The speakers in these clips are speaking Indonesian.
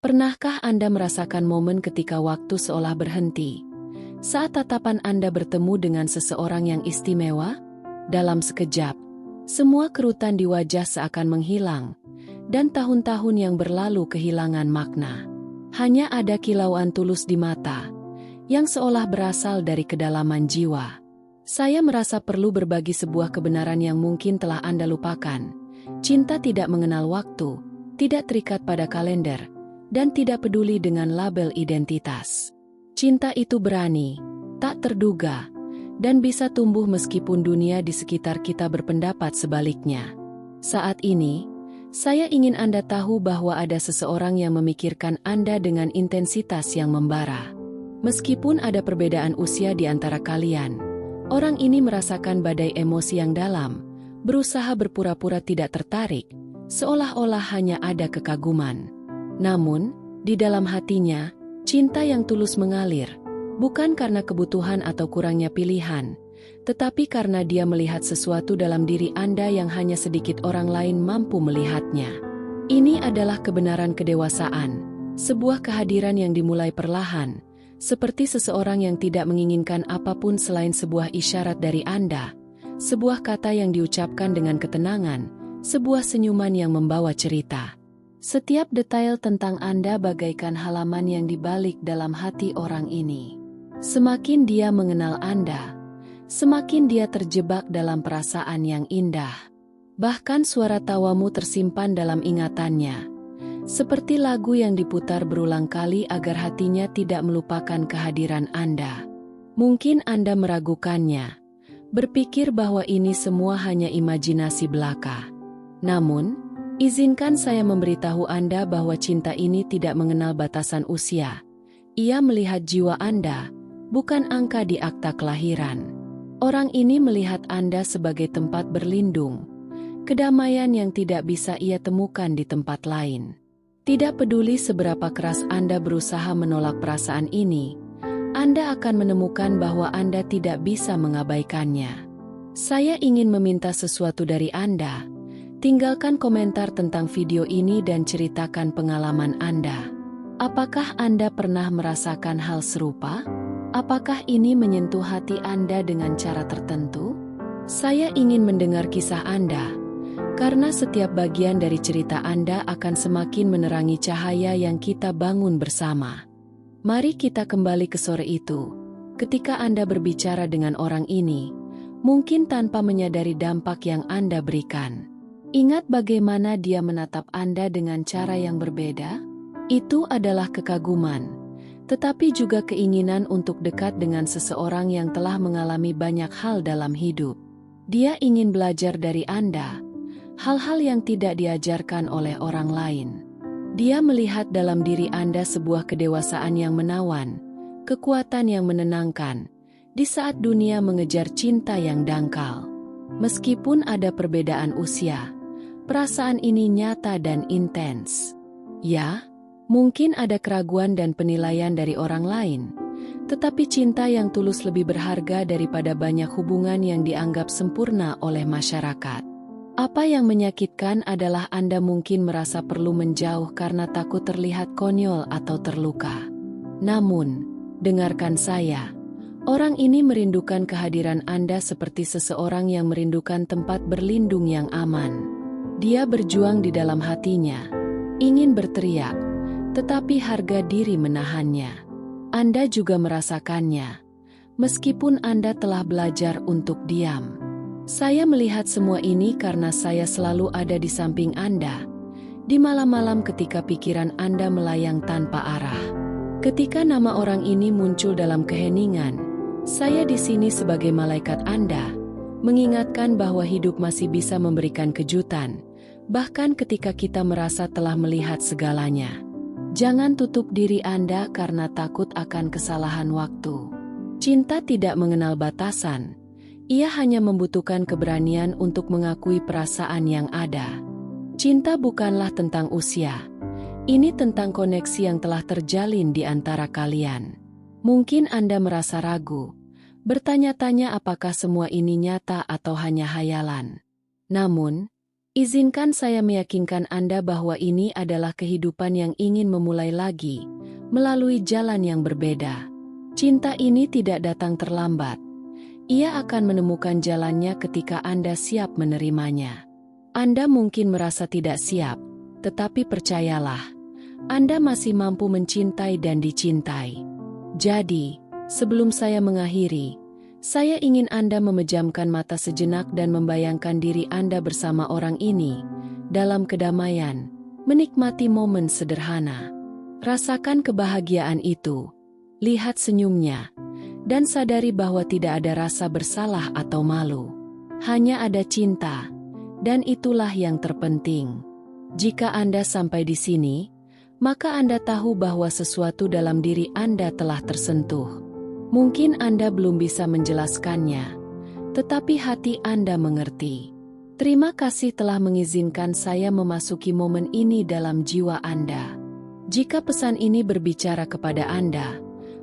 Pernahkah Anda merasakan momen ketika waktu seolah berhenti? Saat tatapan Anda bertemu dengan seseorang yang istimewa? Dalam sekejap, semua kerutan di wajah seakan menghilang, dan tahun-tahun yang berlalu kehilangan makna. Hanya ada kilauan tulus di mata, yang seolah berasal dari kedalaman jiwa. Saya merasa perlu berbagi sebuah kebenaran yang mungkin telah Anda lupakan. Cinta tidak mengenal waktu, tidak terikat pada kalender, dan tidak peduli dengan label identitas. Cinta itu berani, tak terduga, dan bisa tumbuh meskipun dunia di sekitar kita berpendapat sebaliknya. Saat ini, saya ingin Anda tahu bahwa ada seseorang yang memikirkan Anda dengan intensitas yang membara. Meskipun ada perbedaan usia di antara kalian, orang ini merasakan badai emosi yang dalam, berusaha berpura-pura tidak tertarik, seolah-olah hanya ada kekaguman. Namun, di dalam hatinya, cinta yang tulus mengalir, bukan karena kebutuhan atau kurangnya pilihan, tetapi karena dia melihat sesuatu dalam diri Anda yang hanya sedikit orang lain mampu melihatnya. Ini adalah kebenaran kedewasaan, sebuah kehadiran yang dimulai perlahan, seperti seseorang yang tidak menginginkan apapun selain sebuah isyarat dari Anda, sebuah kata yang diucapkan dengan ketenangan, sebuah senyuman yang membawa cerita. Setiap detail tentang Anda bagaikan halaman yang dibalik dalam hati orang ini. Semakin dia mengenal Anda, semakin dia terjebak dalam perasaan yang indah. Bahkan suara tawamu tersimpan dalam ingatannya, seperti lagu yang diputar berulang kali agar hatinya tidak melupakan kehadiran Anda. Mungkin Anda meragukannya, berpikir bahwa ini semua hanya imajinasi belaka. Namun, izinkan saya memberitahu Anda bahwa cinta ini tidak mengenal batasan usia. Ia melihat jiwa Anda, bukan angka di akta kelahiran. Orang ini melihat Anda sebagai tempat berlindung, kedamaian yang tidak bisa ia temukan di tempat lain. Tidak peduli seberapa keras Anda berusaha menolak perasaan ini, Anda akan menemukan bahwa Anda tidak bisa mengabaikannya. Saya ingin meminta sesuatu dari Anda. Tinggalkan komentar tentang video ini dan ceritakan pengalaman Anda. Apakah Anda pernah merasakan hal serupa? Apakah ini menyentuh hati Anda dengan cara tertentu? Saya ingin mendengar kisah Anda, karena setiap bagian dari cerita Anda akan semakin menerangi cahaya yang kita bangun bersama. Mari kita kembali ke sore itu, ketika Anda berbicara dengan orang ini, mungkin tanpa menyadari dampak yang Anda berikan. Ingat bagaimana dia menatap Anda dengan cara yang berbeda? Itu adalah kekaguman, tetapi juga keinginan untuk dekat dengan seseorang yang telah mengalami banyak hal dalam hidup. Dia ingin belajar dari Anda, hal-hal yang tidak diajarkan oleh orang lain. Dia melihat dalam diri Anda sebuah kedewasaan yang menawan, kekuatan yang menenangkan, di saat dunia mengejar cinta yang dangkal. Meskipun ada perbedaan usia, perasaan ini nyata dan intens. Ya, mungkin ada keraguan dan penilaian dari orang lain, tetapi cinta yang tulus lebih berharga daripada banyak hubungan yang dianggap sempurna oleh masyarakat. Apa yang menyakitkan adalah Anda mungkin merasa perlu menjauh karena takut terlihat konyol atau terluka. Namun, dengarkan saya. Orang ini merindukan kehadiran Anda seperti seseorang yang merindukan tempat berlindung yang aman. Dia berjuang di dalam hatinya, ingin berteriak, tetapi harga diri menahannya. Anda juga merasakannya, meskipun Anda telah belajar untuk diam. Saya melihat semua ini karena saya selalu ada di samping Anda, di malam-malam ketika pikiran Anda melayang tanpa arah. Ketika nama orang ini muncul dalam keheningan, saya di sini sebagai malaikat Anda, mengingatkan bahwa hidup masih bisa memberikan kejutan, bahkan ketika kita merasa telah melihat segalanya. Jangan tutup diri Anda karena takut akan kesalahan waktu. Cinta tidak mengenal batasan. Ia hanya membutuhkan keberanian untuk mengakui perasaan yang ada. Cinta bukanlah tentang usia. Ini tentang koneksi yang telah terjalin di antara kalian. Mungkin Anda merasa ragu, bertanya-tanya apakah semua ini nyata atau hanya hayalan. Namun, Izinkan saya meyakinkan Anda bahwa ini adalah kehidupan yang ingin memulai lagi, melalui jalan yang berbeda. Cinta ini tidak datang terlambat. Ia akan menemukan jalannya ketika Anda siap menerimanya. Anda mungkin merasa tidak siap, tetapi percayalah, Anda masih mampu mencintai dan dicintai. Jadi, sebelum saya mengakhiri, saya ingin Anda memejamkan mata sejenak dan membayangkan diri Anda bersama orang ini, dalam kedamaian, menikmati momen sederhana. Rasakan kebahagiaan itu, lihat senyumnya, dan sadari bahwa tidak ada rasa bersalah atau malu. Hanya ada cinta, dan itulah yang terpenting. Jika Anda sampai di sini, maka Anda tahu bahwa sesuatu dalam diri Anda telah tersentuh. Mungkin Anda belum bisa menjelaskannya, tetapi hati Anda mengerti. Terima kasih telah mengizinkan saya memasuki momen ini dalam jiwa Anda. Jika pesan ini berbicara kepada Anda,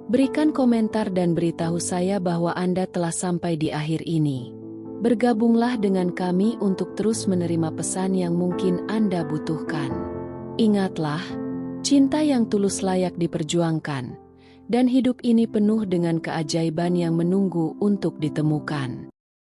berikan komentar dan beritahu saya bahwa Anda telah sampai di akhir ini. Bergabunglah dengan kami untuk terus menerima pesan yang mungkin Anda butuhkan. Ingatlah, cinta yang tulus layak diperjuangkan, dan hidup ini penuh dengan keajaiban yang menunggu untuk ditemukan.